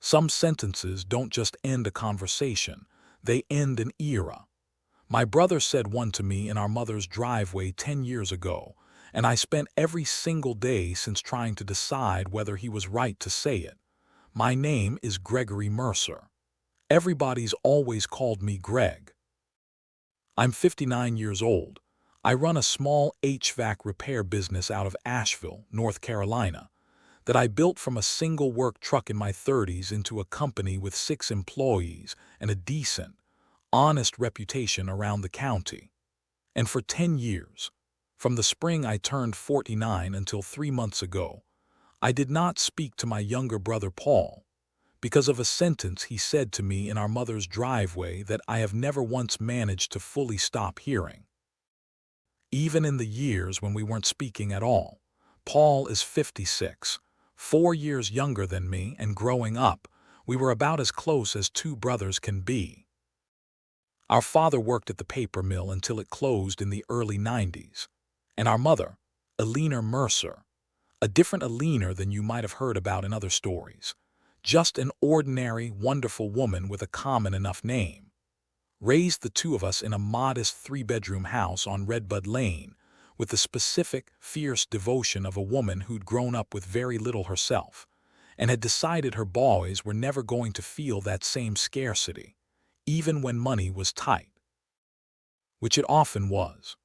Some sentences don't just end a conversation, they end an era. My brother said one to me in our mother's driveway 10 years ago, and I spent every single day since trying to decide whether he was right to say it. My name is Gregory Mercer. Everybody's always called me Greg. I'm 59 years old. I run a small HVAC repair business out of Asheville, North Carolina, that I built from a single work truck in my 30s into a company with 6 employees and a decent, honest reputation around the county. And for 10 years, from the spring I turned 49 until 3 months ago, I did not speak to my younger brother Paul because of a sentence he said to me in our mother's driveway that I have never once managed to fully stop hearing. Even in the years when we weren't speaking at all, Paul is 56, 4 years younger than me, and growing up, we were about as close as two brothers can be. Our father worked at the paper mill until it closed in the early 90s, and our mother, Alina Mercer, a different Alina than you might have heard about in other stories, just an ordinary, wonderful woman with a common enough name, raised the two of us in a modest 3-bedroom house on Redbud Lane with the specific, fierce devotion of a woman who'd grown up with very little herself and had decided her boys were never going to feel that same scarcity, even when money was tight, which it often was.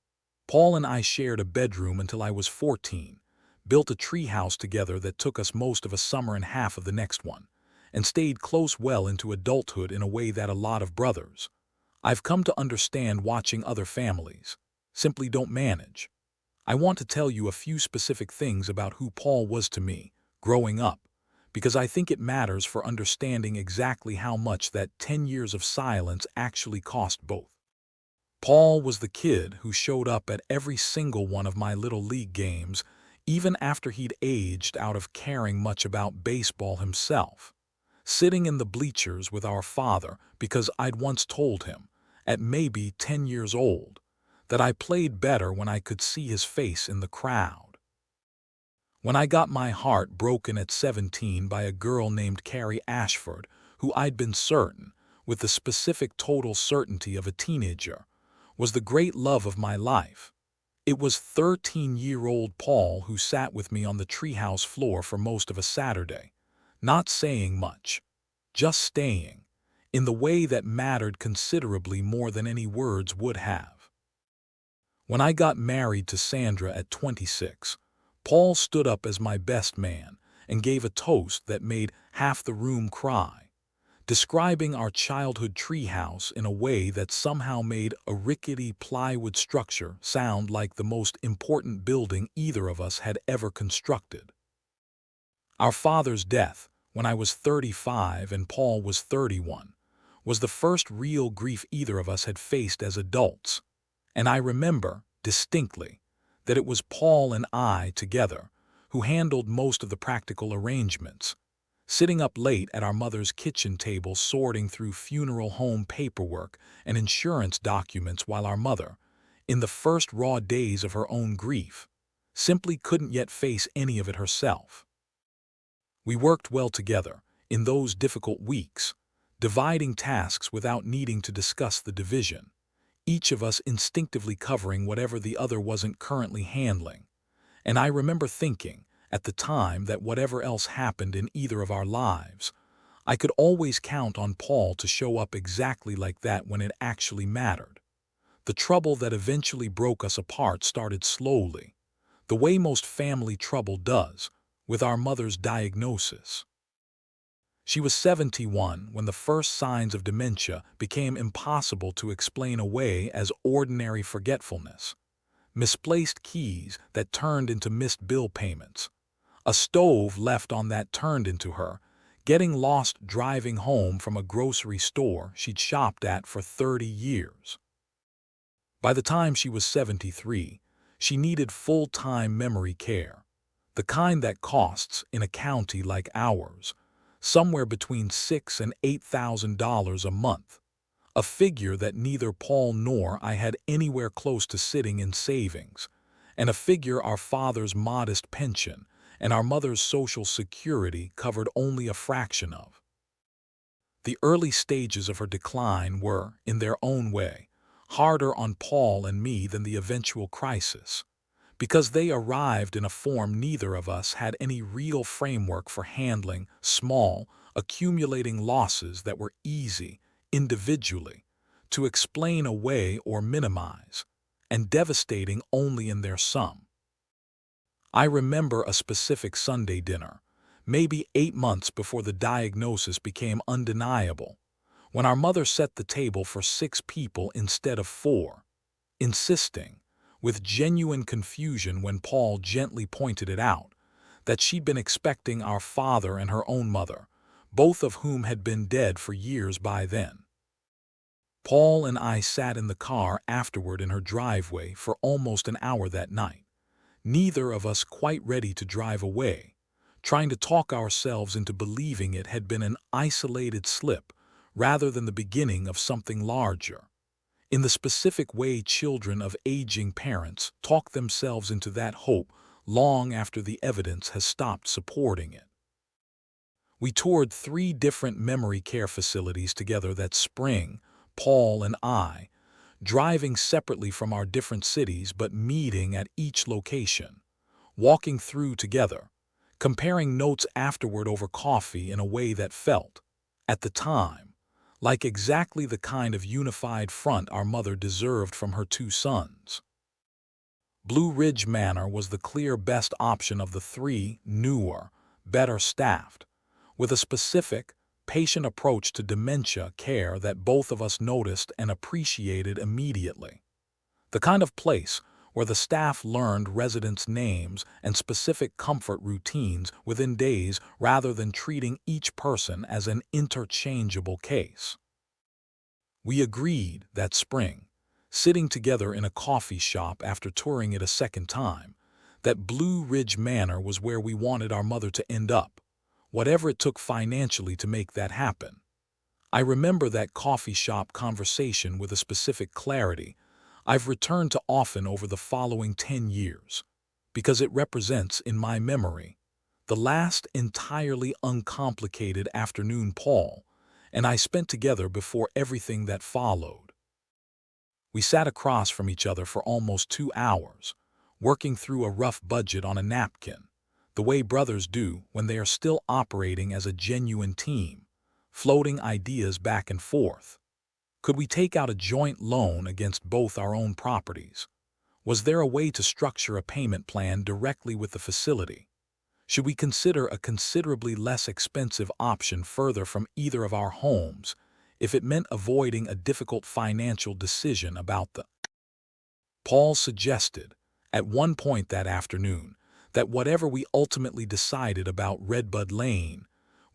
Paul and I shared a bedroom until I was 14, built a treehouse together that took us most of a summer and half of the next one, and stayed close well into adulthood in a way that a lot of brothers, I've come to understand watching other families, simply don't manage. I want to tell you a few specific things about who Paul was to me, growing up, because I think it matters for understanding exactly how much that 10 years of silence actually cost both. Paul was the kid who showed up at every single one of my little league games, even after he'd aged out of caring much about baseball himself, sitting in the bleachers with our father because I'd once told him, at maybe 10 years old, that I played better when I could see his face in the crowd. When I got my heart broken at 17 by a girl named Carrie Ashford, who I'd been certain, with the specific total certainty of a teenager, was the great love of my life, it was 13-year-old Paul who sat with me on the treehouse floor for most of a Saturday, not saying much, just staying, in the way that mattered considerably more than any words would have. When I got married to Sandra at 26, Paul stood up as my best man and gave a toast that made half the room cry, describing our childhood treehouse in a way that somehow made a rickety plywood structure sound like the most important building either of us had ever constructed. Our father's death, when I was 35 and Paul was 31, was the first real grief either of us had faced as adults, and I remember, distinctly, that it was Paul and I together who handled most of the practical arrangements, sitting up late at our mother's kitchen table sorting through funeral home paperwork and insurance documents while our mother, in the first raw days of her own grief, simply couldn't yet face any of it herself. We worked well together in those difficult weeks, dividing tasks without needing to discuss the division, each of us instinctively covering whatever the other wasn't currently handling. And I remember thinking, at the time, that whatever else happened in either of our lives, I could always count on Paul to show up exactly like that when it actually mattered. The trouble that eventually broke us apart started slowly, the way most family trouble does, with our mother's diagnosis. She was 71 when the first signs of dementia became impossible to explain away as ordinary forgetfulness, misplaced keys that turned into missed bill payments, a stove left on that turned into her, getting lost driving home from a grocery store she'd shopped at for 30 years. By the time she was 73, she needed full-time memory care, the kind that costs, in a county like ours, somewhere between $6,000 and $8,000 a month, a figure that neither Paul nor I had anywhere close to sitting in savings, and a figure our father's modest pension and our mother's Social Security covered only a fraction of. The early stages of her decline were, in their own way, harder on Paul and me than the eventual crisis, because they arrived in a form neither of us had any real framework for handling small, accumulating losses that were easy, individually, to explain away or minimize, and devastating only in their sum. I remember a specific Sunday dinner, maybe 8 months before the diagnosis became undeniable, when our mother set the table for 6 people instead of 4, insisting, with genuine confusion when Paul gently pointed it out, that she'd been expecting our father and her own mother, both of whom had been dead for years by then. Paul and I sat in the car afterward in her driveway for almost an hour that night, neither of us quite ready to drive away, trying to talk ourselves into believing it had been an isolated slip rather than the beginning of something larger, in the specific way children of aging parents talk themselves into that hope long after the evidence has stopped supporting it. We toured 3 different memory care facilities together that spring, Paul and I, driving separately from our different cities but meeting at each location, walking through together, comparing notes afterward over coffee in a way that felt, at the time, like exactly the kind of unified front our mother deserved from her 2 sons. Blue Ridge Manor was the clear best option of the 3, newer, better staffed, with a specific, patient approach to dementia care that both of us noticed and appreciated immediately. The kind of place where the staff learned residents' names and specific comfort routines within days rather than treating each person as an interchangeable case. We agreed that spring, sitting together in a coffee shop after touring it a second time, that Blue Ridge Manor was where we wanted our mother to end up, whatever it took financially to make that happen. I remember that coffee shop conversation with a specific clarity I've returned to often over the following 10 years, because it represents, in my memory, the last entirely uncomplicated afternoon Paul and I spent together before everything that followed. We sat across from each other for almost 2 hours, working through a rough budget on a napkin, the way brothers do when they are still operating as a genuine team, floating ideas back and forth. Could we take out a joint loan against both our own properties? Was there a way to structure a payment plan directly with the facility? Should we consider a considerably less expensive option further from either of our homes if it meant avoiding a difficult financial decision about the... Paul suggested, at one point that afternoon, that whatever we ultimately decided about Redbud Lane,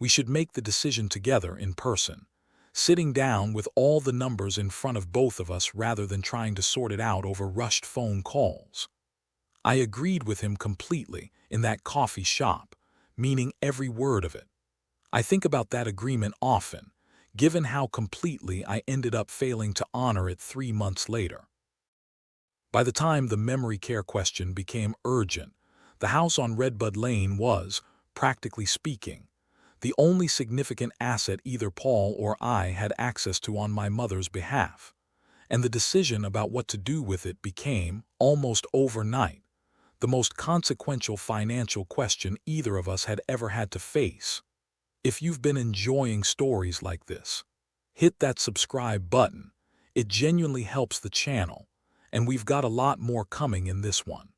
we should make the decision together in person, sitting down with all the numbers in front of both of us rather than trying to sort it out over rushed phone calls. I agreed with him completely in that coffee shop, meaning every word of it. I think about that agreement often, given how completely I ended up failing to honor it 3 months later. By the time the memory care question became urgent, the house on Redbud Lane was, practically speaking, the only significant asset either Paul or I had access to on my mother's behalf, and the decision about what to do with it became, almost overnight, the most consequential financial question either of us had ever had to face. If you've been enjoying stories like this, hit that subscribe button. It genuinely helps the channel, and we've got a lot more coming in this one.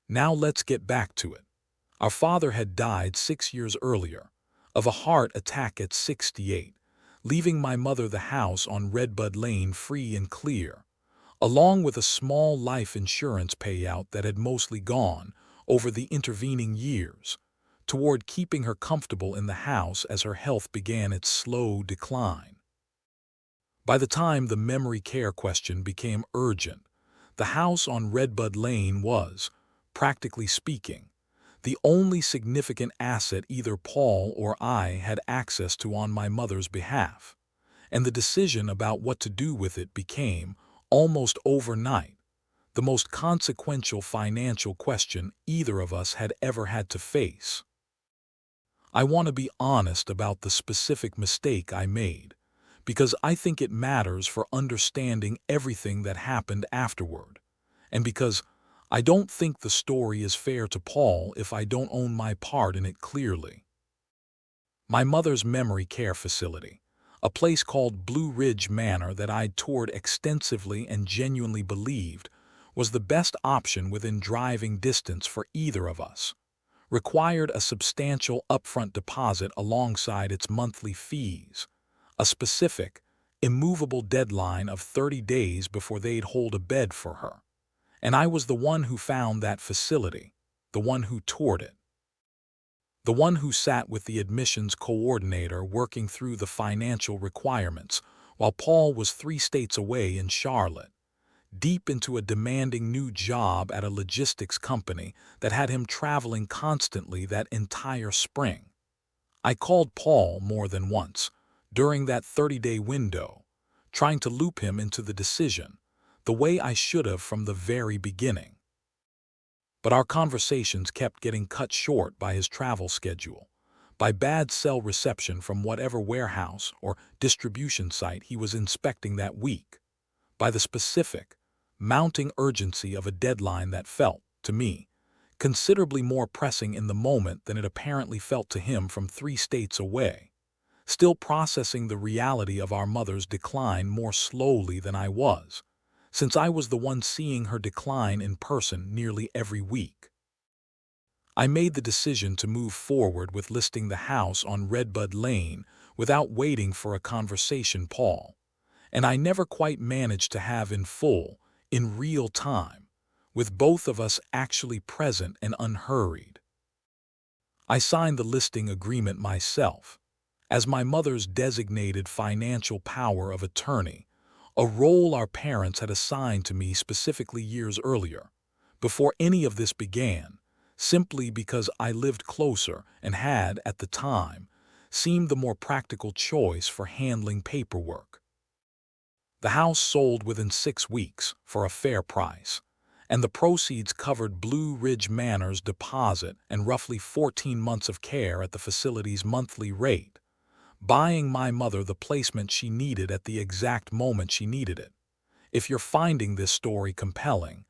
Now let's get back to it. Our father had died 6 years earlier, of a heart attack at 68, leaving my mother the house on Redbud Lane free and clear, along with a small life insurance payout that had mostly gone, over the intervening years, toward keeping her comfortable in the house as her health began its slow decline. By the time the memory care question became urgent, the house on Redbud Lane was, practically speaking, the only significant asset either Paul or I had access to on my mother's behalf, and the decision about what to do with it became, almost overnight, the most consequential financial question either of us had ever had to face. I want to be honest about the specific mistake I made, because I think it matters for understanding everything that happened afterward, and because I don't think the story is fair to Paul if I don't own my part in it clearly. My mother's memory care facility, a place called Blue Ridge Manor that I'd toured extensively and genuinely believed was the best option within driving distance for either of us, required a substantial upfront deposit alongside its monthly fees, a specific, immovable deadline of 30 days before they'd hold a bed for her. And I was the one who found that facility, the one who toured it, the one who sat with the admissions coordinator working through the financial requirements, while Paul was 3 states away in Charlotte, deep into a demanding new job at a logistics company that had him traveling constantly that entire spring. I called Paul more than once, during that 30-day window, trying to loop him into the decision, the way I should have from the very beginning. But our conversations kept getting cut short by his travel schedule, by bad cell reception from whatever warehouse or distribution site he was inspecting that week, by the specific, mounting urgency of a deadline that felt, to me, considerably more pressing in the moment than it apparently felt to him from 3 states away, still processing the reality of our mother's decline more slowly than I was, since I was the one seeing her decline in person nearly every week. I made the decision to move forward with listing the house on Redbud Lane without waiting for a conversation Paul, and I never quite managed to have in full, in real time, with both of us actually present and unhurried. I signed the listing agreement myself, as my mother's designated financial power of attorney, a role our parents had assigned to me specifically years earlier, before any of this began, simply because I lived closer and had, at the time, seemed the more practical choice for handling paperwork. The house sold within 6 weeks for a fair price, and the proceeds covered Blue Ridge Manor's deposit and roughly 14 months of care at the facility's monthly rate, buying my mother the placement she needed at the exact moment she needed it. If you're finding this story compelling,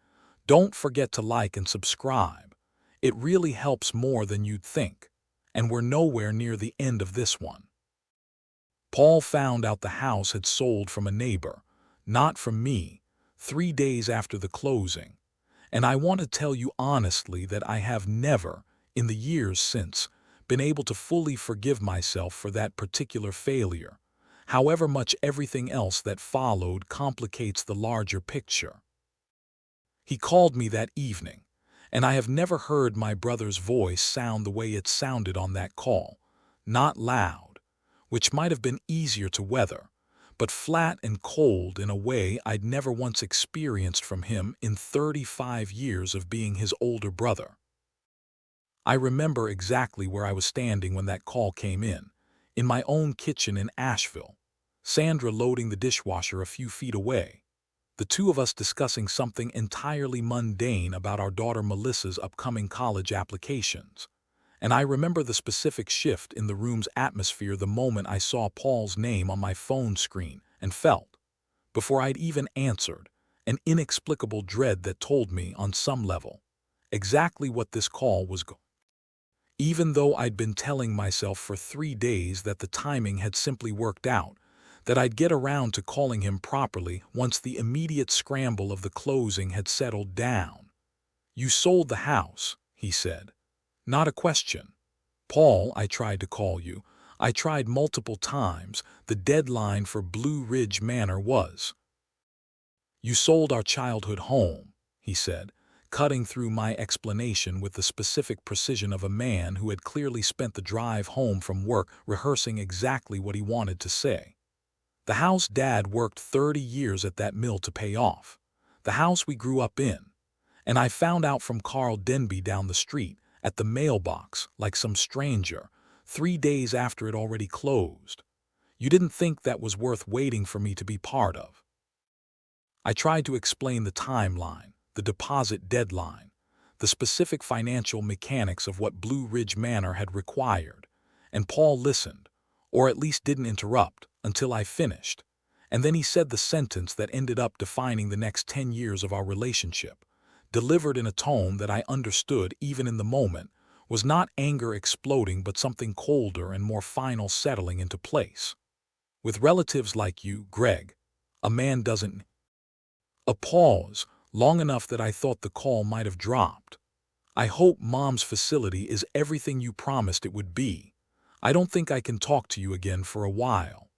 don't forget to like and subscribe. It really helps more than you'd think, and we're nowhere near the end of this one. Paul found out the house had sold from a neighbor, not from me, 3 days after the closing, and I want to tell you honestly that I have never, in the years since, been able to fully forgive myself for that particular failure, however much everything else that followed complicates the larger picture. He called me that evening, and I have never heard my brother's voice sound the way it sounded on that call, not loud, which might have been easier to weather, but flat and cold in a way I'd never once experienced from him in 35 years of being his older brother. I remember exactly where I was standing when that call came in my own kitchen in Asheville, Sandra loading the dishwasher a few feet away, the two of us discussing something entirely mundane about our daughter Melissa's upcoming college applications. And I remember the specific shift in the room's atmosphere the moment I saw Paul's name on my phone screen and felt, before I'd even answered, an inexplicable dread that told me, on some level, exactly what this call was going. Even though I'd been telling myself for 3 days that the timing had simply worked out, that I'd get around to calling him properly once the immediate scramble of the closing had settled down. "You sold the house," he said. "Not a question. Paul, I tried to call you. I tried multiple times. The deadline for Blue Ridge Manor was." "You sold our childhood home," he said, cutting through my explanation with the specific precision of a man who had clearly spent the drive home from work rehearsing exactly what he wanted to say. "The house Dad worked 30 years at that mill to pay off. The house we grew up in. And I found out from Carl Denby down the street, at the mailbox, like some stranger, 3 days after it already closed. You didn't think that was worth waiting for me to be part of." I tried to explain the timeline, the deposit deadline, the specific financial mechanics of what Blue Ridge Manor had required, and Paul listened, or at least didn't interrupt, until I finished. And then he said the sentence that ended up defining the next 10 years of our relationship, delivered in a tone that I understood even in the moment, was not anger exploding but something colder and more final settling into place. With relatives like you, Greg, a man doesn't. A pause, long enough that I thought the call might have dropped. I hope Mom's facility is everything you promised it would be. I don't think I can talk to you again for a while.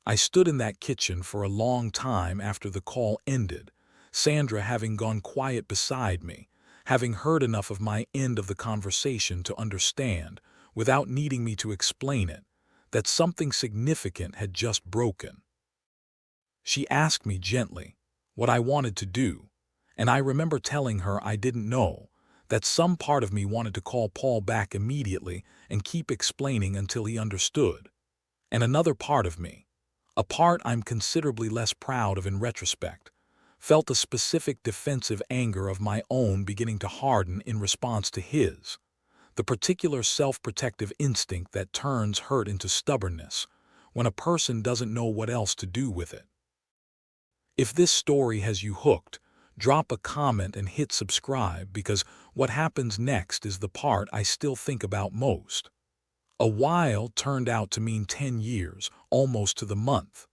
I stood in that kitchen for a long time after the call ended, Sandra having gone quiet beside me, having heard enough of my end of the conversation to understand, without needing me to explain it, that something significant had just broken. She asked me gently what I wanted to do, and I remember telling her I didn't know, that some part of me wanted to call Paul back immediately and keep explaining until he understood, and another part of me, a part I'm considerably less proud of in retrospect, felt a specific defensive anger of my own beginning to harden in response to his, the particular self-protective instinct that turns hurt into stubbornness when a person doesn't know what else to do with it. If this story has you hooked, drop a comment and hit subscribe, because what happens next is the part I still think about most. A while turned out to mean 10 years, almost to the month.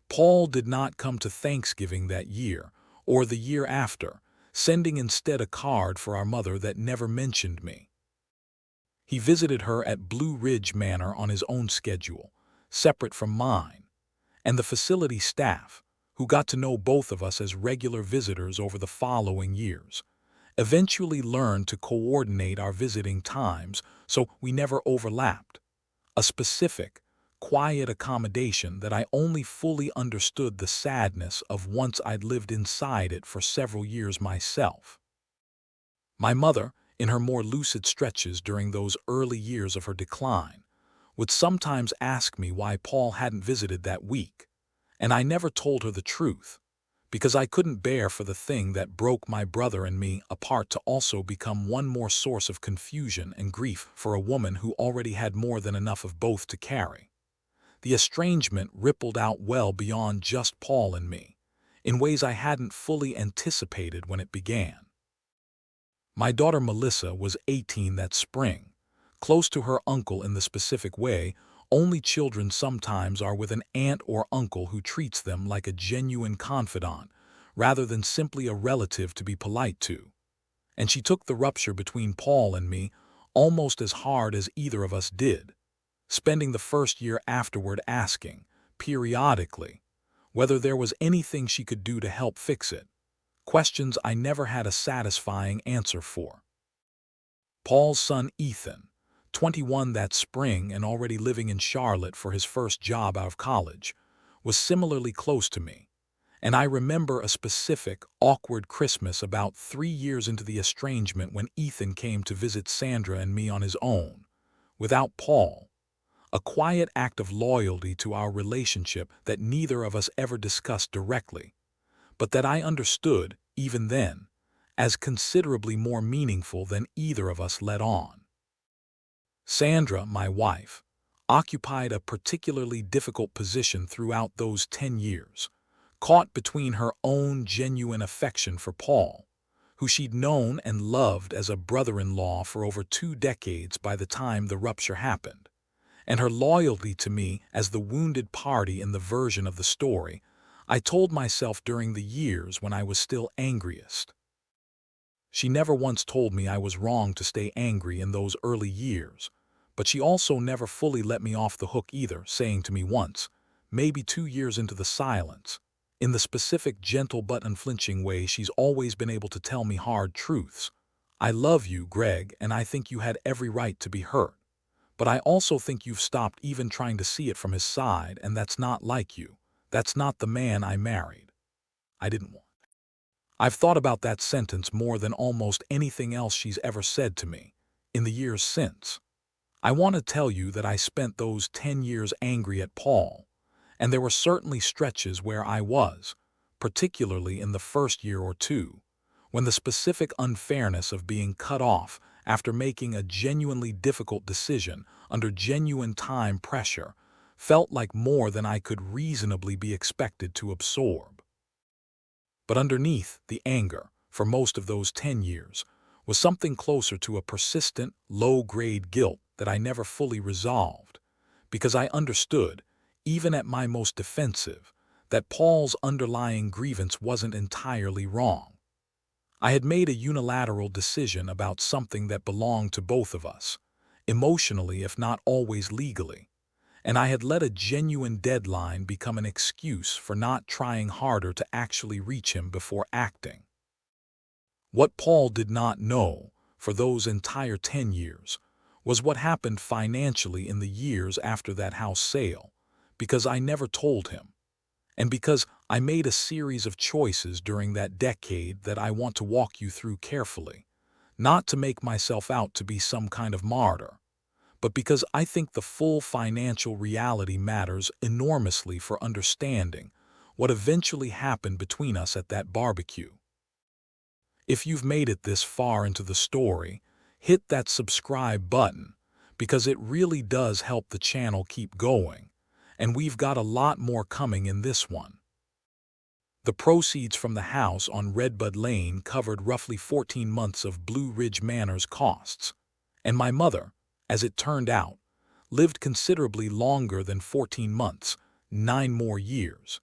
Paul did not come to Thanksgiving that year, or the year after, sending instead a card for our mother that never mentioned me. He visited her at Blue Ridge Manor on his own schedule, separate from mine, and the facility staff, who got to know both of us as regular visitors over the following years, eventually learned to coordinate our visiting times so we never overlapped. A specific, quiet accommodation that I only fully understood the sadness of once I'd lived inside it for several years myself. My mother, in her more lucid stretches during those early years of her decline, would sometimes ask me why Paul hadn't visited that week, and I never told her the truth, because I couldn't bear for the thing that broke my brother and me apart to also become one more source of confusion and grief for a woman who already had more than enough of both to carry. The estrangement rippled out well beyond just Paul and me, in ways I hadn't fully anticipated when it began. My daughter Melissa was 18 that spring, close to her uncle in the specific way only children sometimes are with an aunt or uncle who treats them like a genuine confidant, rather than simply a relative to be polite to. And she took the rupture between Paul and me almost as hard as either of us did, spending the first year afterward asking, periodically, whether there was anything she could do to help fix it, questions I never had a satisfying answer for. Paul's son Ethan, 21 that spring and already living in Charlotte for his first job out of college, was similarly close to me, and I remember a specific, awkward Christmas about 3 years into the estrangement when Ethan came to visit Sandra and me on his own, without Paul, a quiet act of loyalty to our relationship that neither of us ever discussed directly, but that I understood, even then, as considerably more meaningful than either of us let on. Sandra, my wife, occupied a particularly difficult position throughout those 10 years, caught between her own genuine affection for Paul, who she'd known and loved as a brother-in-law for over 2 decades by the time the rupture happened, and her loyalty to me as the wounded party in the version of the story I told myself during the years when I was still angriest. She never once told me I was wrong to stay angry in those early years, but she also never fully let me off the hook either, saying to me once, maybe 2 years into the silence, in the specific gentle but unflinching way she's always been able to tell me hard truths, I love you, Greg, and I think you had every right to be hurt. But I also think you've stopped even trying to see it from his side, and that's not like you. That's not the man I married. I didn't want. I've thought about that sentence more than almost anything else she's ever said to me, in the years since. I want to tell you that I spent those 10 years angry at Paul, and there were certainly stretches where I was, particularly in the first year or two, when the specific unfairness of being cut off after making a genuinely difficult decision under genuine time pressure, felt like more than I could reasonably be expected to absorb. But underneath the anger, for most of those 10 years, was something closer to a persistent, low-grade guilt that I never fully resolved, because I understood, even at my most defensive, that Paul's underlying grievance wasn't entirely wrong. I had made a unilateral decision about something that belonged to both of us, emotionally if not always legally, and I had let a genuine deadline become an excuse for not trying harder to actually reach him before acting. What Paul did not know, for those entire 10 years, was what happened financially in the years after that house sale, because I never told him, and because I made a series of choices during that decade that I want to walk you through carefully, not to make myself out to be some kind of martyr, but because I think the full financial reality matters enormously for understanding what eventually happened between us at that barbecue. If you've made it this far into the story, hit that subscribe button, because it really does help the channel keep going, and we've got a lot more coming in this one. The proceeds from the house on Redbud Lane covered roughly 14 months of Blue Ridge Manor's costs, and my mother, as it turned out, lived considerably longer than 14 months, 9 more years.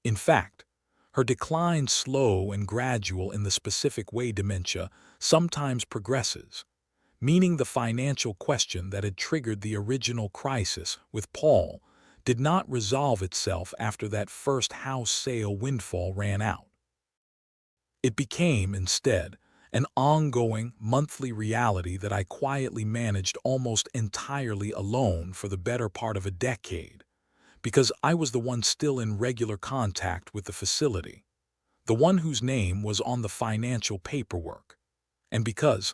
In fact, her decline slow and gradual in the specific way dementia sometimes progresses, meaning the financial question that had triggered the original crisis with Paul did not resolve itself after that first house sale windfall ran out. It became, instead, an ongoing, monthly reality that I quietly managed almost entirely alone for the better part of a decade, because I was the one still in regular contact with the facility, the one whose name was on the financial paperwork, and because,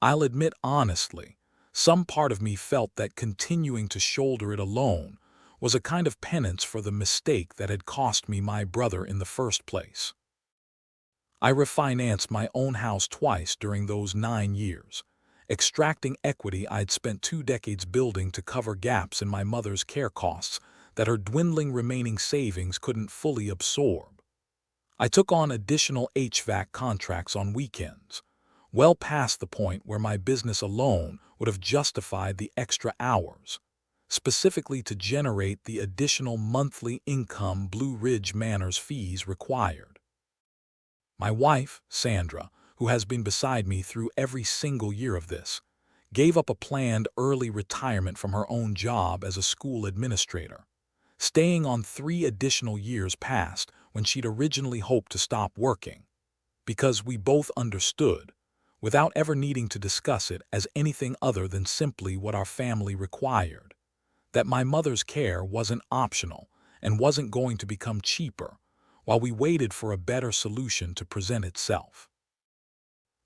I'll admit honestly, some part of me felt that continuing to shoulder it alone was a kind of penance for the mistake that had cost me my brother in the first place. I refinanced my own house twice during those 9 years, extracting equity I'd spent 2 decades building to cover gaps in my mother's care costs that her dwindling remaining savings couldn't fully absorb. I took on additional HVAC contracts on weekends, well past the point where my business alone would have justified the extra hours, specifically to generate the additional monthly income Blue Ridge Manor's fees required. My wife, Sandra, who has been beside me through every single year of this, gave up a planned early retirement from her own job as a school administrator, staying on 3 additional years past when she'd originally hoped to stop working, because we both understood, without ever needing to discuss it as anything other than simply what our family required, that my mother's care wasn't optional and wasn't going to become cheaper while we waited for a better solution to present itself.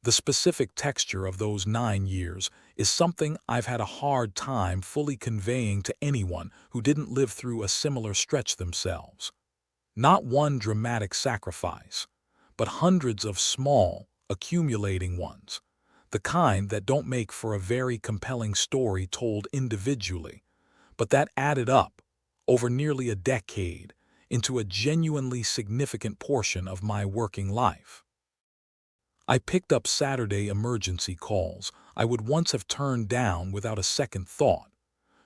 The specific texture of those 9 years is something I've had a hard time fully conveying to anyone who didn't live through a similar stretch themselves. Not one dramatic sacrifice, but hundreds of small, accumulating ones, the kind that don't make for a very compelling story told individually, but that added up, over nearly a decade, into a genuinely significant portion of my working life. I picked up Saturday emergency calls I would once have turned down without a second thought,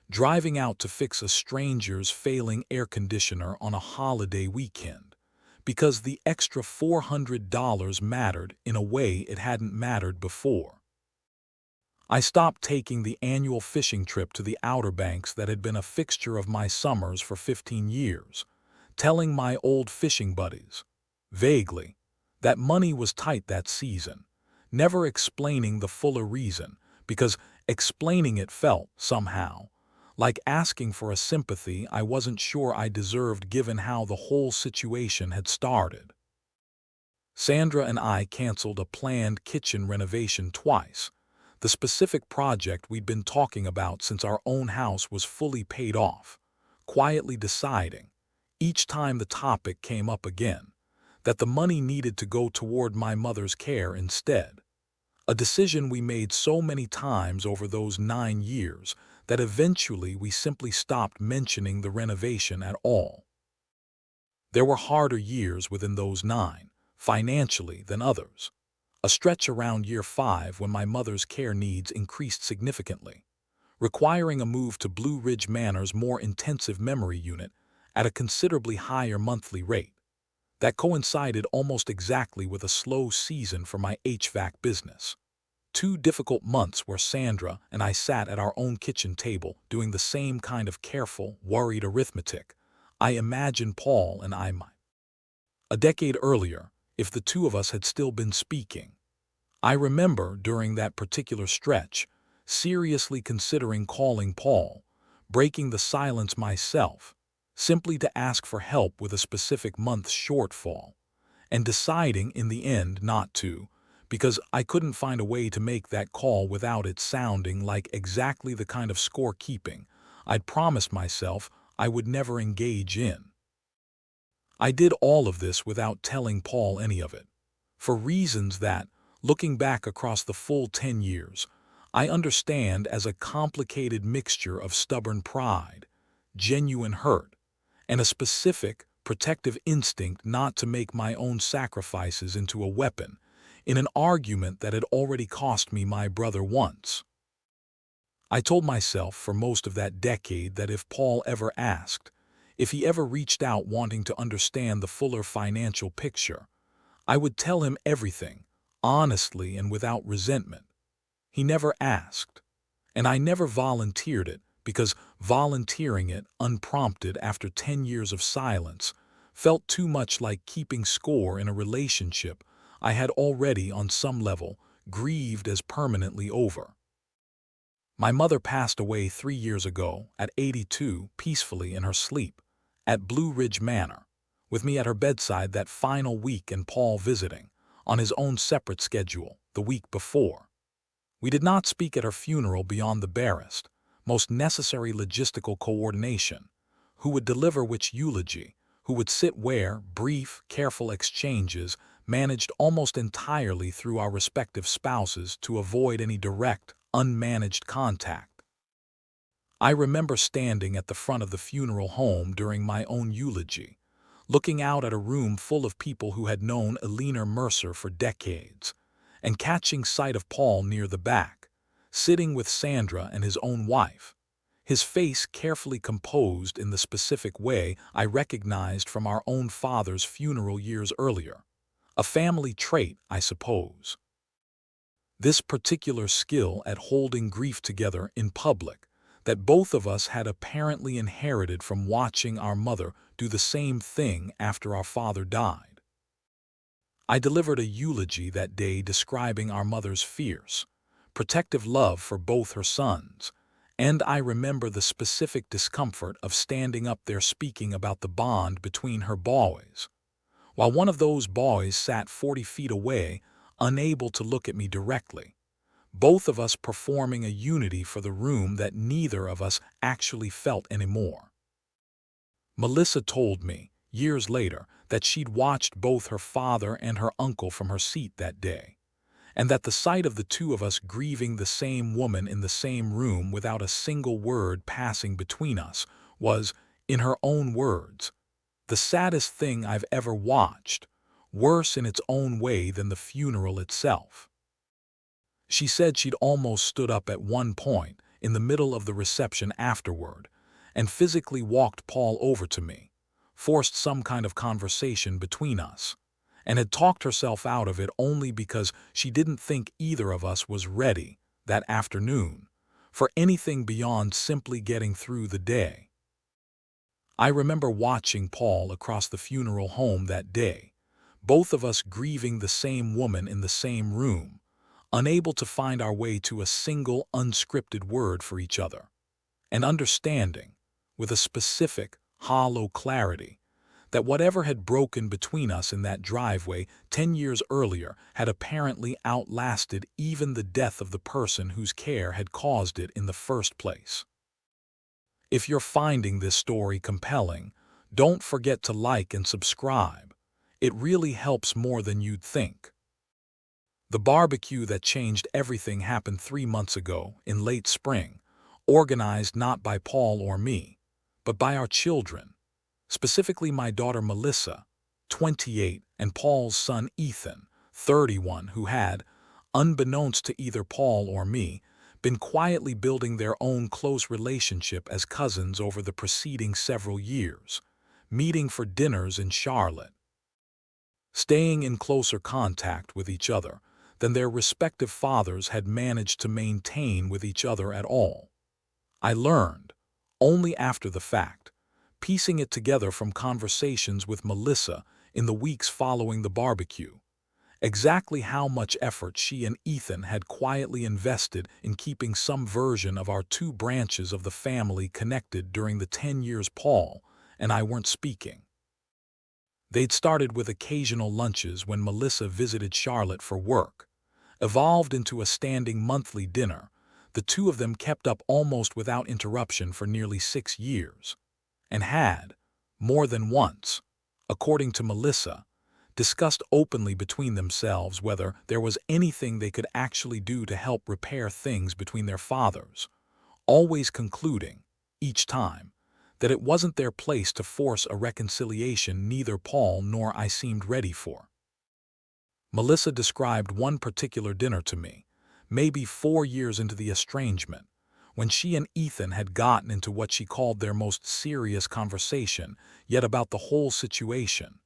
driving out to fix a stranger's failing air conditioner on a holiday weekend, because the extra $400 mattered in a way it hadn't mattered before. I stopped taking the annual fishing trip to the Outer Banks that had been a fixture of my summers for 15 years, telling my old fishing buddies, vaguely, that money was tight that season, never explaining the fuller reason, because explaining it felt, somehow, like asking for a sympathy I wasn't sure I deserved given how the whole situation had started. Sandra and I canceled a planned kitchen renovation twice, the specific project we'd been talking about since our own house was fully paid off, quietly deciding, each time the topic came up again, that the money needed to go toward my mother's care instead. A decision we made so many times over those 9 years that eventually we simply stopped mentioning the renovation at all. There were harder years within those 9, financially, than others. A stretch around year 5 when my mother's care needs increased significantly, requiring a move to Blue Ridge Manor's more intensive memory unit at a considerably higher monthly rate. That coincided almost exactly with a slow season for my HVAC business. 2 difficult months where Sandra and I sat at our own kitchen table doing the same kind of careful, worried arithmetic I imagine Paul and I might. A decade earlier, if the two of us had still been speaking. I remember, during that particular stretch, seriously considering calling Paul, breaking the silence myself, simply to ask for help with a specific month's shortfall, and deciding in the end not to, because I couldn't find a way to make that call without it sounding like exactly the kind of scorekeeping I'd promised myself I would never engage in. I did all of this without telling Paul any of it, for reasons that, looking back across the full 10 years, I understand as a complicated mixture of stubborn pride, genuine hurt, and a specific, protective instinct not to make my own sacrifices into a weapon in an argument that had already cost me my brother once. I told myself for most of that decade that if Paul ever asked, if he ever reached out wanting to understand the fuller financial picture, I would tell him everything, honestly and without resentment. He never asked, and I never volunteered it because volunteering it unprompted after 10 years of silence felt too much like keeping score in a relationship I had already, on some level, grieved as permanently over. My mother passed away 3 years ago, at 82, peacefully in her sleep, at Blue Ridge Manor, with me at her bedside that final week and Paul visiting, on his own separate schedule, the week before. We did not speak at her funeral beyond the barest, most necessary logistical coordination. Who would deliver which eulogy, who would sit where, brief, careful exchanges managed almost entirely through our respective spouses to avoid any direct, unmanaged contact. I remember standing at the front of the funeral home during my own eulogy, looking out at a room full of people who had known Eleanor Mercer for decades, and catching sight of Paul near the back, sitting with Sandra and his own wife, his face carefully composed in the specific way I recognized from our own father's funeral years earlier. A family trait, I suppose. This particular skill at holding grief together in public that both of us had apparently inherited from watching our mother do the same thing after our father died. I delivered a eulogy that day describing our mother's fierce, protective love for both her sons, and I remember the specific discomfort of standing up there speaking about the bond between her boys, while one of those boys sat 40 feet away, unable to look at me directly, both of us performing a unity for the room that neither of us actually felt anymore. Melissa told me, years later, that she'd watched both her father and her uncle from her seat that day, and that the sight of the two of us grieving the same woman in the same room without a single word passing between us was, in her own words, the saddest thing I've ever watched, worse in its own way than the funeral itself. She said she'd almost stood up at one point, in the middle of the reception afterward, and physically walked Paul over to me, forced some kind of conversation between us, and had talked herself out of it only because she didn't think either of us was ready, that afternoon, for anything beyond simply getting through the day. I remember watching Paul across the funeral home that day, both of us grieving the same woman in the same room, unable to find our way to a single unscripted word for each other, and understanding, with a specific, hollow clarity, that whatever had broken between us in that driveway 10 years earlier had apparently outlasted even the death of the person whose care had caused it in the first place. If you're finding this story compelling, don't forget to like and subscribe. It really helps more than you'd think. The barbecue that changed everything happened 3 months ago, in late spring, organized not by Paul or me, but by our children, specifically my daughter Melissa, 28, and Paul's son Ethan, 31, who had, unbeknownst to either Paul or me, been quietly building their own close relationship as cousins over the preceding several years, meeting for dinners in Charlotte, staying in closer contact with each other than their respective fathers had managed to maintain with each other at all. I learned, only after the fact, piecing it together from conversations with Melissa in the weeks following the barbecue, exactly how much effort she and Ethan had quietly invested in keeping some version of our two branches of the family connected during the 10 years Paul and I weren't speaking. They'd started with occasional lunches when Melissa visited Charlotte for work, evolved into a standing monthly dinner. The two of them kept up almost without interruption for nearly 6 years, and had, more than once, according to Melissa, discussed openly between themselves whether there was anything they could actually do to help repair things between their fathers, always concluding, each time, that it wasn't their place to force a reconciliation neither Paul nor I seemed ready for. Melissa described one particular dinner to me, maybe 4 years into the estrangement, when she and Ethan had gotten into what she called their most serious conversation yet about the whole situation,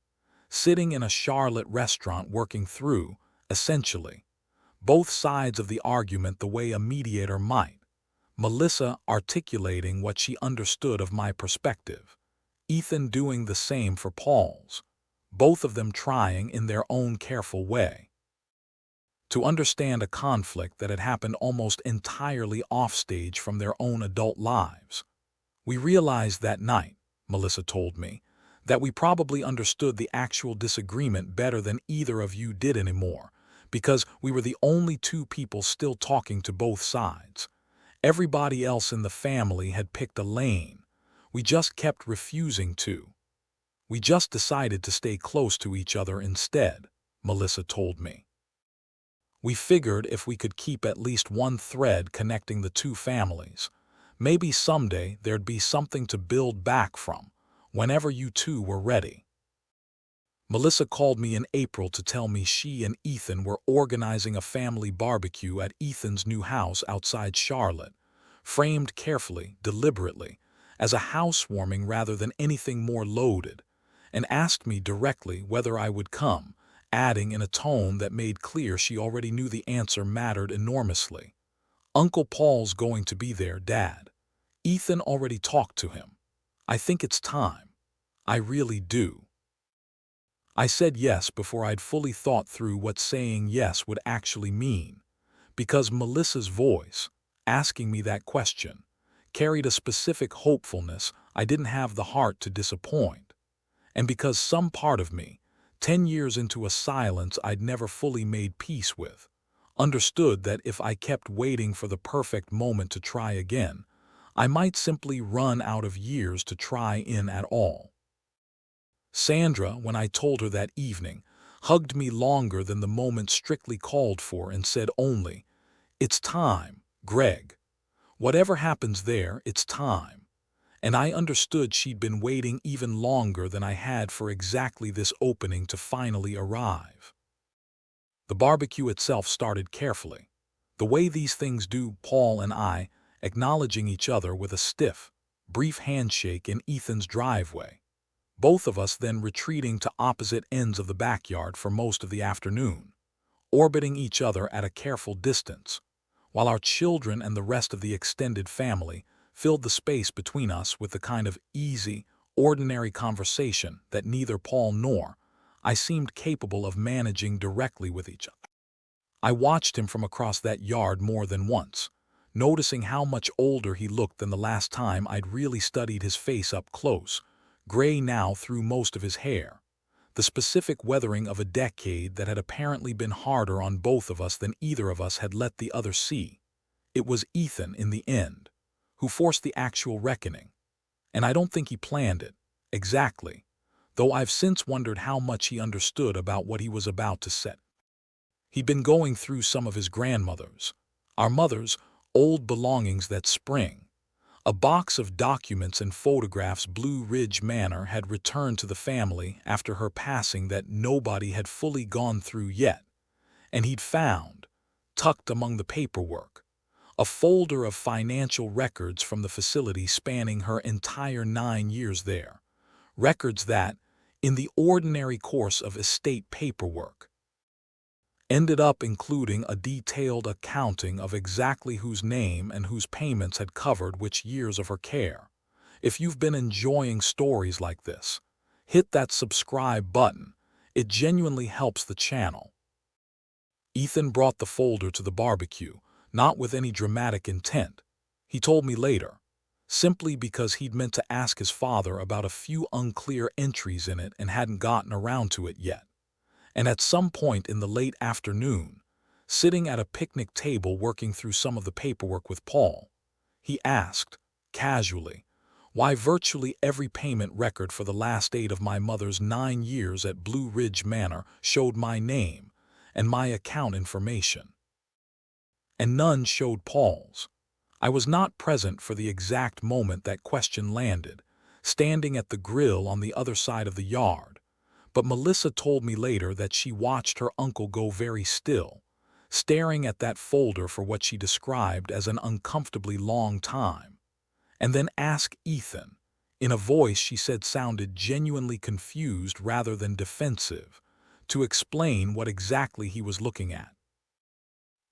sitting in a Charlotte restaurant working through, essentially, both sides of the argument the way a mediator might, Melissa articulating what she understood of my perspective, Ethan doing the same for Paul's, both of them trying in their own careful way to understand a conflict that had happened almost entirely offstage from their own adult lives. We realized that night, Melissa told me, that we probably understood the actual disagreement better than either of you did anymore, because we were the only two people still talking to both sides. Everybody else in the family had picked a lane. We just kept refusing to. We just decided to stay close to each other instead, Melissa told me. We figured if we could keep at least one thread connecting the two families, maybe someday there'd be something to build back from, whenever you two were ready. Melissa called me in April to tell me she and Ethan were organizing a family barbecue at Ethan's new house outside Charlotte, framed carefully, deliberately, as a housewarming rather than anything more loaded, and asked me directly whether I would come, adding in a tone that made clear she already knew the answer mattered enormously. "Uncle Paul's going to be there, Dad. Ethan already talked to him. I think it's time. I really do." I said yes before I'd fully thought through what saying yes would actually mean, because Melissa's voice, asking me that question, carried a specific hopefulness I didn't have the heart to disappoint, and because some part of me, 10 years into a silence I'd never fully made peace with, understood that if I kept waiting for the perfect moment to try again, I might simply run out of years to try in at all. Sandra, when I told her that evening, hugged me longer than the moment strictly called for and said only, "It's time, Greg. Whatever happens there, it's time." And I understood she'd been waiting even longer than I had for exactly this opening to finally arrive. The barbecue itself started carefully, the way these things do, Paul and I, acknowledging each other with a stiff, brief handshake in Ethan's driveway, both of us then retreating to opposite ends of the backyard for most of the afternoon, orbiting each other at a careful distance, while our children and the rest of the extended family filled the space between us with the kind of easy, ordinary conversation that neither Paul nor I seemed capable of managing directly with each other. I watched him from across that yard more than once, noticing how much older he looked than the last time I'd really studied his face up close, gray now through most of his hair, the specific weathering of a decade that had apparently been harder on both of us than either of us had let the other see. It was Ethan, in the end, who forced the actual reckoning, and I don't think he planned it, exactly, though I've since wondered how much he understood about what he was about to set. He'd been going through some of his grandmother's, our mother's, old belongings that spring, A box of documents and photographs Blue Ridge Manor had returned to the family after her passing that nobody had fully gone through yet, and he'd found, tucked among the paperwork, a folder of financial records from the facility spanning her entire 9 years there, records that, in the ordinary course of estate paperwork, ended up including a detailed accounting of exactly whose name and whose payments had covered which years of her care. If you've been enjoying stories like this, hit that subscribe button. It genuinely helps the channel. Ethan brought the folder to the barbecue, not with any dramatic intent. He told me later, simply because he'd meant to ask his father about a few unclear entries in it and hadn't gotten around to it yet. And at some point in the late afternoon, sitting at a picnic table working through some of the paperwork with Paul, he asked, casually, why virtually every payment record for the last 8 of my mother's 9 years at Blue Ridge Manor showed my name and my account information, and none showed Paul's. I was not present for the exact moment that question landed, standing at the grill on the other side of the yard, but Melissa told me later that she watched her uncle go very still, staring at that folder for what she described as an uncomfortably long time, and then ask Ethan, in a voice she said sounded genuinely confused rather than defensive, to explain what exactly he was looking at.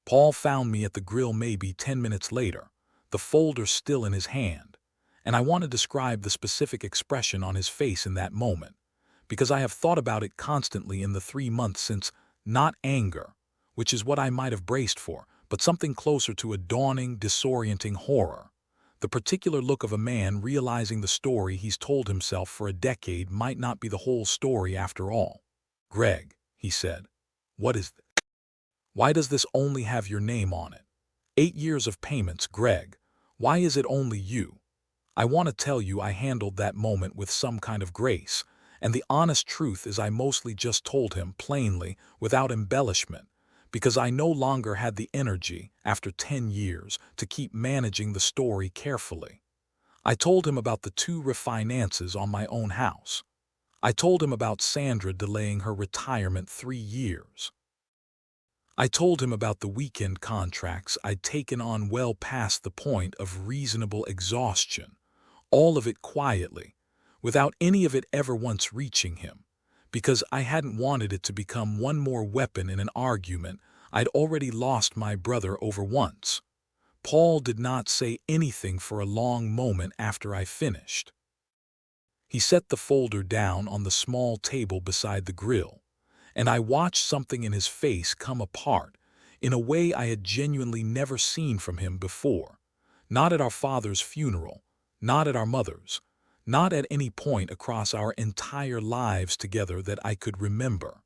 Paul found me at the grill maybe 10 minutes later, the folder still in his hand, and I want to describe the specific expression on his face in that moment, because I have thought about it constantly in the 3 months since. Not anger, which is what I might have braced for, but something closer to a dawning, disorienting horror. The particular look of a man realizing the story he's told himself for a decade might not be the whole story after all. "Greg," he said, "what is this? Why does this only have your name on it? 8 years of payments, Greg. Why is it only you?" I want to tell you I handled that moment with some kind of grace, and the honest truth is I mostly just told him plainly, without embellishment, because I no longer had the energy, after 10 years, to keep managing the story carefully. I told him about the 2 refinances on my own house. I told him about Sandra delaying her retirement 3 years. I told him about the weekend contracts I'd taken on well past the point of reasonable exhaustion, all of it quietly, without any of it ever once reaching him, because I hadn't wanted it to become one more weapon in an argument I'd already lost my brother over once. Paul did not say anything for a long moment after I finished. He set the folder down on the small table beside the grill, and I watched something in his face come apart in a way I had genuinely never seen from him before. Not at our father's funeral, not at our mother's, not at any point across our entire lives together that I could remember.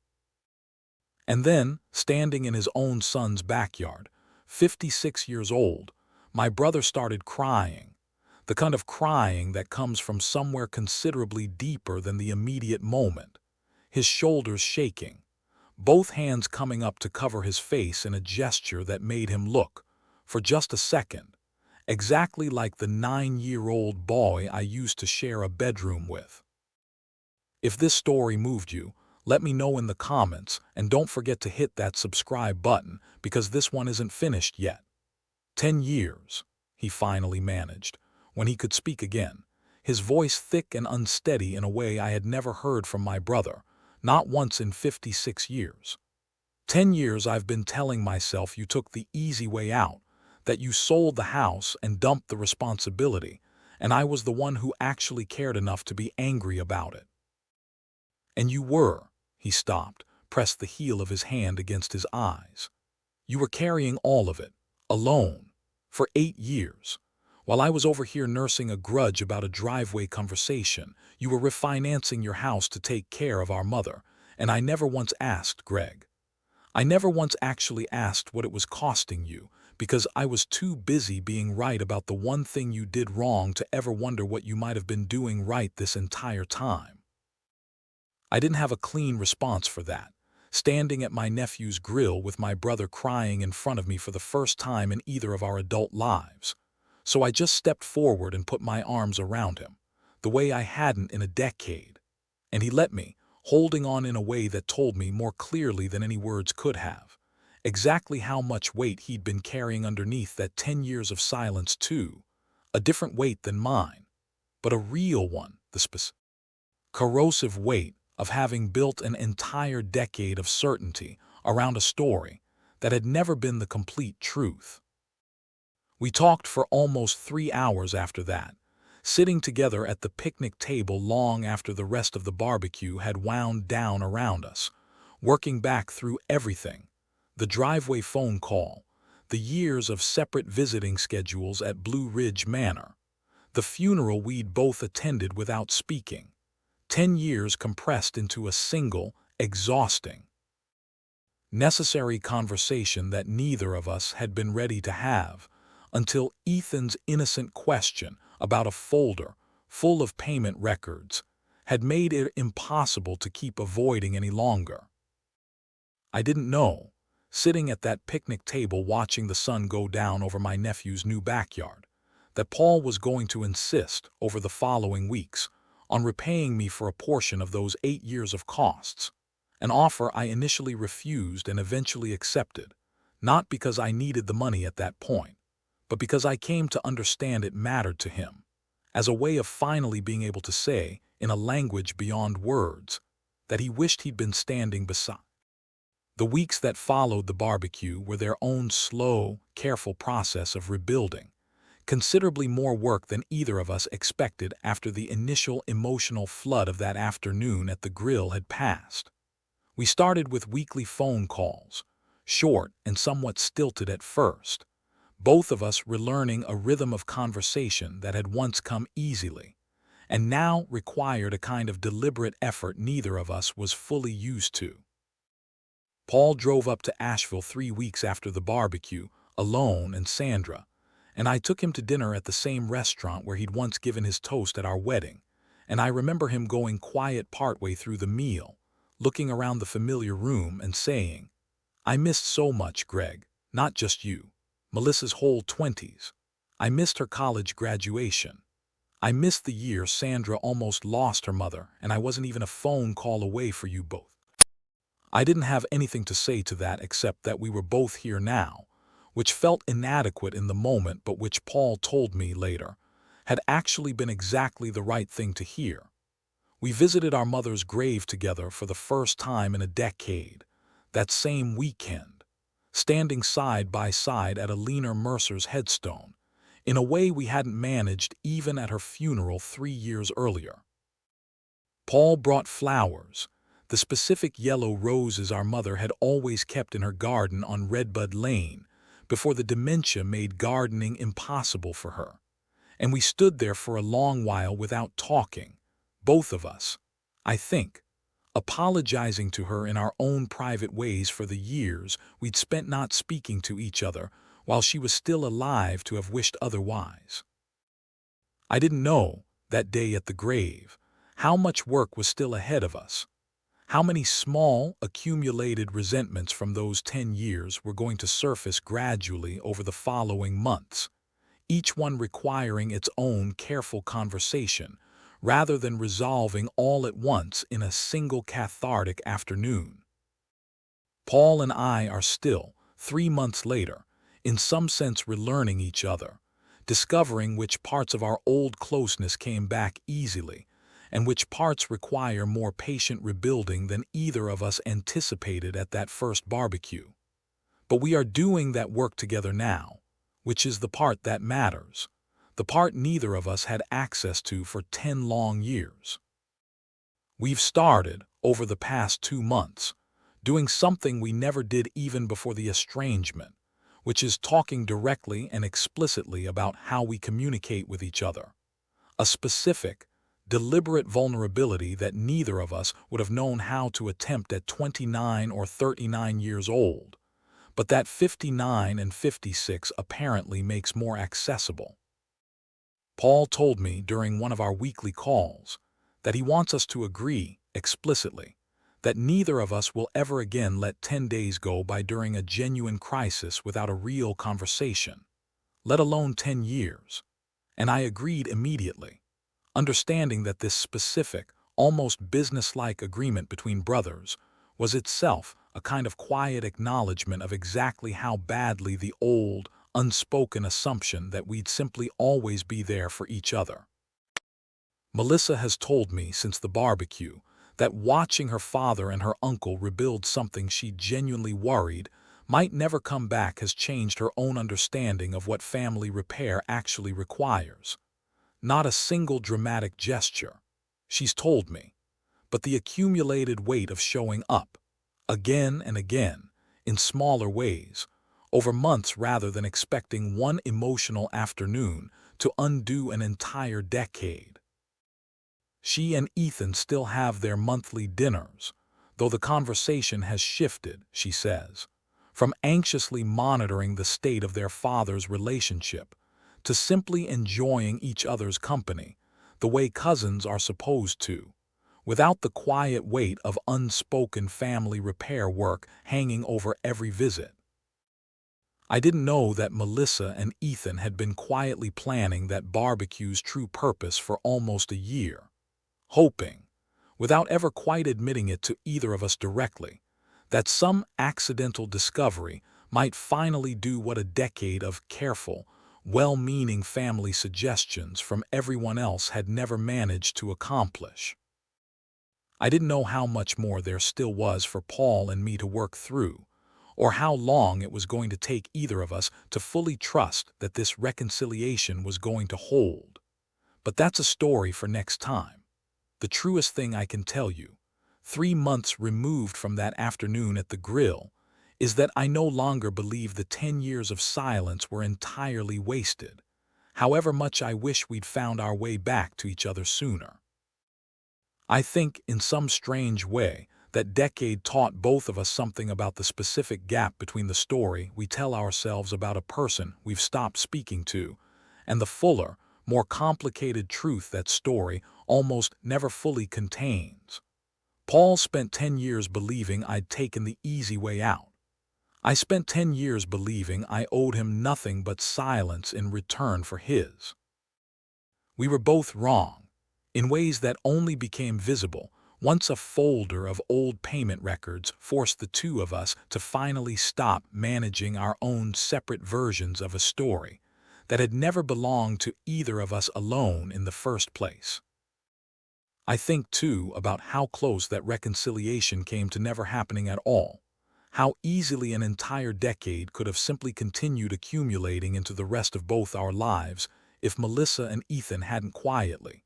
And then, standing in his own son's backyard, 56 years old, my brother started crying, the kind of crying that comes from somewhere considerably deeper than the immediate moment, his shoulders shaking, both hands coming up to cover his face in a gesture that made him look, for just a second, exactly like the 9-year-old boy I used to share a bedroom with. If this story moved you, let me know in the comments, and don't forget to hit that subscribe button because this one isn't finished yet. 10 years, he finally managed, when he could speak again, his voice thick and unsteady in a way I had never heard from my brother, not once in 56 years. 10 years I've been telling myself you took the easy way out, that you sold the house and dumped the responsibility, and I was the one who actually cared enough to be angry about it. And you were. He stopped, pressed the heel of his hand against his eyes. You were carrying all of it, alone, for 8 years. While I was over here nursing a grudge about a driveway conversation, you were refinancing your house to take care of our mother, and I never once asked, Greg. I never once actually asked what it was costing you, because I was too busy being right about the one thing you did wrong to ever wonder what you might have been doing right this entire time. I didn't have a clean response for that, standing at my nephew's grill with my brother crying in front of me for the first time in either of our adult lives. So I just stepped forward and put my arms around him, the way I hadn't in a decade. And he let me, holding on in a way that told me more clearly than any words could have, exactly how much weight he'd been carrying underneath that 10 years of silence too. A different weight than mine, but a real one, the corrosive weight of having built an entire decade of certainty around a story that had never been the complete truth. We talked for almost 3 hours after that, sitting together at the picnic table long after the rest of the barbecue had wound down around us, working back through everything: the driveway phone call, the years of separate visiting schedules at Blue Ridge Manor, the funeral we'd both attended without speaking, 10 years compressed into a single, exhausting, necessary conversation that neither of us had been ready to have, until Ethan's innocent question about a folder full of payment records had made it impossible to keep avoiding any longer. I didn't know, sitting at that picnic table watching the sun go down over my nephew's new backyard, that Paul was going to insist over the following weeks on repaying me for a portion of those 8 years of costs, an offer I initially refused and eventually accepted, not because I needed the money at that point, but because I came to understand it mattered to him, as a way of finally being able to say, in a language beyond words, that he wished he'd been standing beside. The weeks that followed the barbecue were their own slow, careful process of rebuilding, considerably more work than either of us expected after the initial emotional flood of that afternoon at the grill had passed. We started with weekly phone calls, short and somewhat stilted at first, both of us relearning a rhythm of conversation that had once come easily, and now required a kind of deliberate effort neither of us was fully used to. Paul drove up to Asheville 3 weeks after the barbecue, alone and Sandra, and I took him to dinner at the same restaurant where he'd once given his toast at our wedding, and I remember him going quiet partway through the meal, looking around the familiar room and saying, "I missed so much, Greg, not just you. Melissa's whole 20s. I missed her college graduation. I missed the year Sandra almost lost her mother, and I wasn't even a phone call away for you both." I didn't have anything to say to that except that we were both here now, which felt inadequate in the moment but which Paul told me later had actually been exactly the right thing to hear. We visited our mother's grave together for the first time in a decade, that same weekend, standing side by side at a leaner Mercer's headstone, in a way we hadn't managed even at her funeral 3 years earlier. Paul brought flowers, the specific yellow roses our mother had always kept in her garden on Redbud Lane before the dementia made gardening impossible for her, and we stood there for a long while without talking, both of us, I think, apologizing to her in our own private ways for the years we'd spent not speaking to each other while she was still alive to have wished otherwise. I didn't know, that day at the grave, how much work was still ahead of us, how many small, accumulated resentments from those 10 years were going to surface gradually over the following months, each one requiring its own careful conversation, rather than resolving all at once in a single cathartic afternoon. Paul and I are still, 3 months later, in some sense relearning each other, discovering which parts of our old closeness came back easily, and which parts require more patient rebuilding than either of us anticipated at that first barbecue. But we are doing that work together now, which is the part that matters, the part neither of us had access to for 10 long years. We've started, over the past 2 months, doing something we never did even before the estrangement, which is talking directly and explicitly about how we communicate with each other. A specific, deliberate vulnerability that neither of us would have known how to attempt at 29 or 39 years old, but that 59 and 56 apparently makes more accessible. Paul told me during one of our weekly calls that he wants us to agree, explicitly, that neither of us will ever again let 10 days go by during a genuine crisis without a real conversation, let alone 10 years. And I agreed immediately, understanding that this specific, almost businesslike agreement between brothers was itself a kind of quiet acknowledgement of exactly how badly the old, unspoken assumption that we'd simply always be there for each other. Melissa has told me since the barbecue that watching her father and her uncle rebuild something she genuinely worried might never come back has changed her own understanding of what family repair actually requires. Not a single dramatic gesture, she's told me, but the accumulated weight of showing up, again and again, in smaller ways, over months rather than expecting one emotional afternoon to undo an entire decade. She and Ethan still have their monthly dinners, though the conversation has shifted, she says, from anxiously monitoring the state of their father's relationship to simply enjoying each other's company, the way cousins are supposed to, without the quiet weight of unspoken family repair work hanging over every visit. I didn't know that Melissa and Ethan had been quietly planning that barbecue's true purpose for almost a year, hoping, without ever quite admitting it to either of us directly, that some accidental discovery might finally do what a decade of careful, well-meaning family suggestions from everyone else had never managed to accomplish. I didn't know how much more there still was for Paul and me to work through, or how long it was going to take either of us to fully trust that this reconciliation was going to hold. But that's a story for next time. The truest thing I can tell you, 3 months removed from that afternoon at the grill, is that I no longer believe the 10 years of silence were entirely wasted, however much I wish we'd found our way back to each other sooner. I think, in some strange way, that decade taught both of us something about the specific gap between the story we tell ourselves about a person we've stopped speaking to, and the fuller, more complicated truth that story almost never fully contains. Paul spent 10 years believing I'd taken the easy way out. I spent 10 years believing I owed him nothing but silence in return for his. We were both wrong, in ways that only became visible once a folder of old payment records forced the two of us to finally stop managing our own separate versions of a story that had never belonged to either of us alone in the first place. I think, too, about how close that reconciliation came to never happening at all, how easily an entire decade could have simply continued accumulating into the rest of both our lives if Melissa and Ethan hadn't quietly,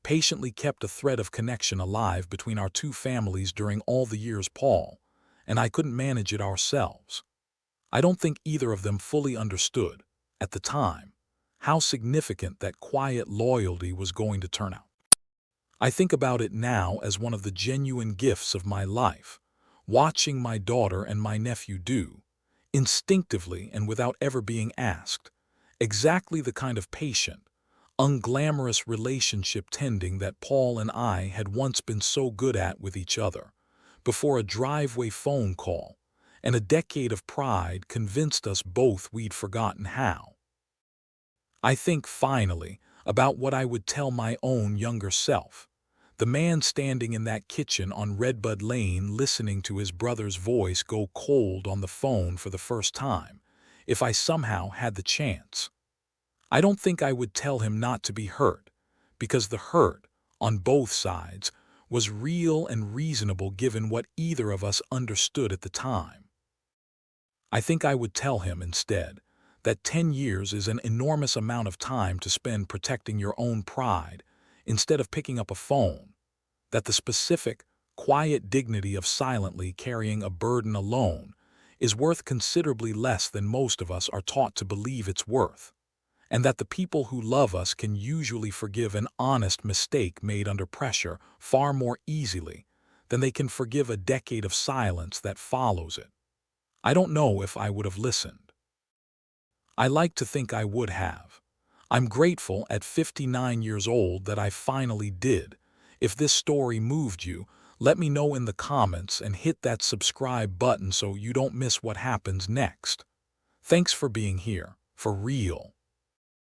patiently kept a thread of connection alive between our two families during all the years Paul and I couldn't manage it ourselves. I don't think either of them fully understood, at the time, how significant that quiet loyalty was going to turn out. I think about it now as one of the genuine gifts of my life, watching my daughter and my nephew do, instinctively and without ever being asked, exactly the kind of patient, unglamorous relationship tending that Paul and I had once been so good at with each other, before a driveway phone call and a decade of pride convinced us both we'd forgotten how. I think, finally, about what I would tell my own younger self, the man standing in that kitchen on Redbud Lane listening to his brother's voice go cold on the phone for the first time, if I somehow had the chance. I don't think I would tell him not to be hurt, because the hurt, on both sides, was real and reasonable given what either of us understood at the time. I think I would tell him, instead, that 10 years is an enormous amount of time to spend protecting your own pride instead of picking up a phone, that the specific, quiet dignity of silently carrying a burden alone is worth considerably less than most of us are taught to believe it's worth, and that the people who love us can usually forgive an honest mistake made under pressure far more easily than they can forgive a decade of silence that follows it. I don't know if I would have listened. I like to think I would have. I'm grateful at 59 years old that I finally did. If this story moved you, let me know in the comments and hit that subscribe button so you don't miss what happens next. Thanks for being here, for real.